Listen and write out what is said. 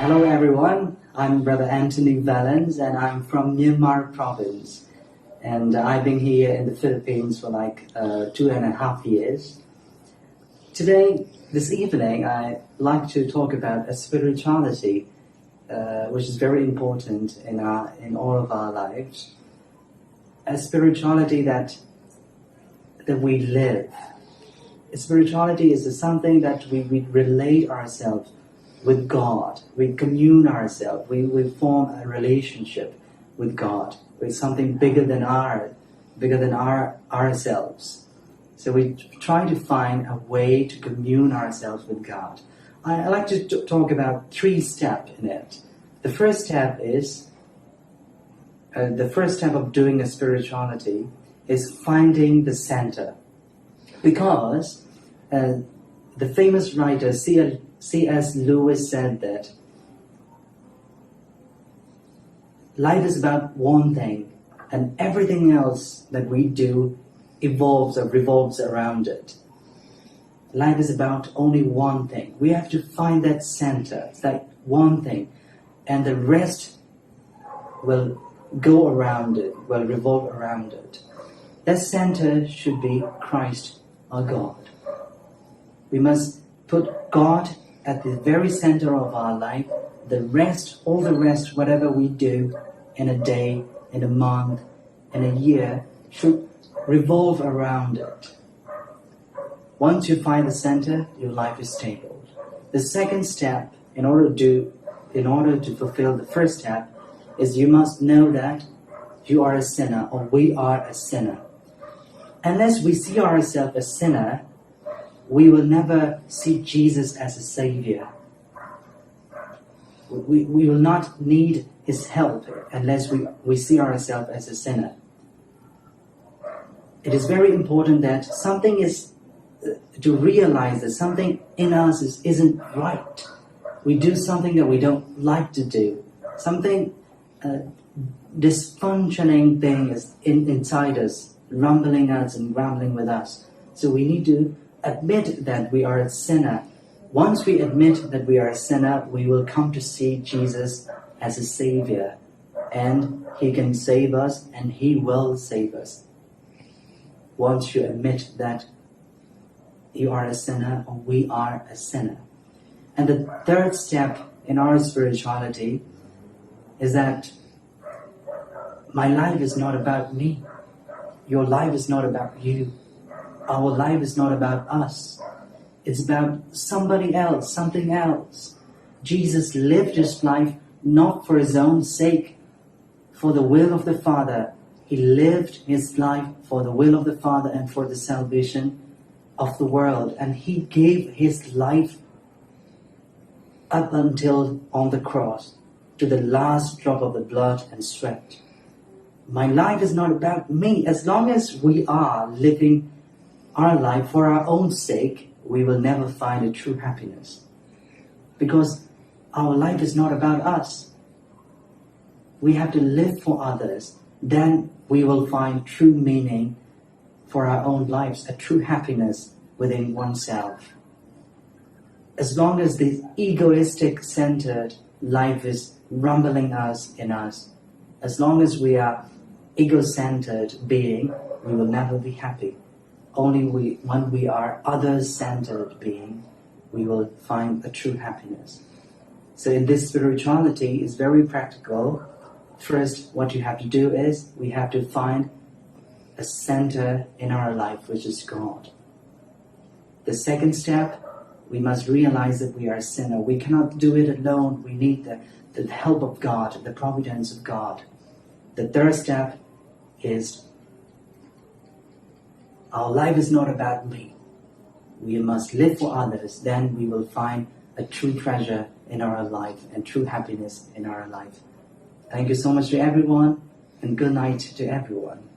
Hello everyone, I'm Brother Anthony Vallence and I'm from Myanmar province, and I've been here in the Philippines for like 2.5 years. This evening, I'd like to talk about a spirituality which is very important in all of our lives. A spirituality that we live. A spirituality is something that we relate ourselves with God. We commune ourselves. We form a relationship with God, with something bigger than ourselves. So we try to find a way to commune ourselves with God. I like to talk about 3 steps in it. The first step is of doing a spirituality is finding the center, because the famous writer C.S. Lewis said that life is about one thing, and everything else that we do evolves or revolves around it. Life is about only one thing. We have to find that center. It's like one thing, and the rest will go around it, will revolve around it. That center should be Christ or God. We must put God at the very center of our life. All the rest, whatever we do in a day, in a month, in a year, should revolve around it. Once you find the center, your life is stable. The second step, in order to fulfill the first step, is you must know that you are a sinner, or we are a sinner. Unless we see ourselves as sinner, we will never see Jesus as a Savior. We will not need His help unless we see ourselves as a sinner. It is very important that to realize that something in us isn't right. We do something that we don't like to do. Something dysfunctioning thing is inside us, rumbling us and grumbling with us. So we need to admit that we are a sinner. Once we admit that we are a sinner, we will come to see Jesus as a Savior. And He can save us, and He will save us. Once you admit that you are a sinner, or we are a sinner. And the third step in our spirituality is that my life is not about me. Your life is not about you. Our life is not about us. It's about somebody else, something else. Jesus lived His life not for His own sake, for the will of the Father. He lived His life for the will of the Father and for the salvation of the world. And He gave His life up until on the cross, to the last drop of the blood and sweat. My life is not about me. As long as we are living our life for our own sake, we will never find a true happiness. Because our life is not about us. We have to live for others. Then we will find true meaning for our own lives, a true happiness within oneself. As long as this egoistic centered life is rumbling in us, as long as we are ego-centered being, we will never be happy. Only when we are others-centered being, we will find a true happiness. So in this spirituality is very practical. First, what you have to do is we have to find a center in our life, which is God. The second step, we must realize that we are a sinner. We cannot do it alone. We need the help of God, the providence of God. The third step is our life is not about me. We must live for others. Then we will find a true treasure in our life and true happiness in our life. Thank you so much to everyone, and good night to everyone.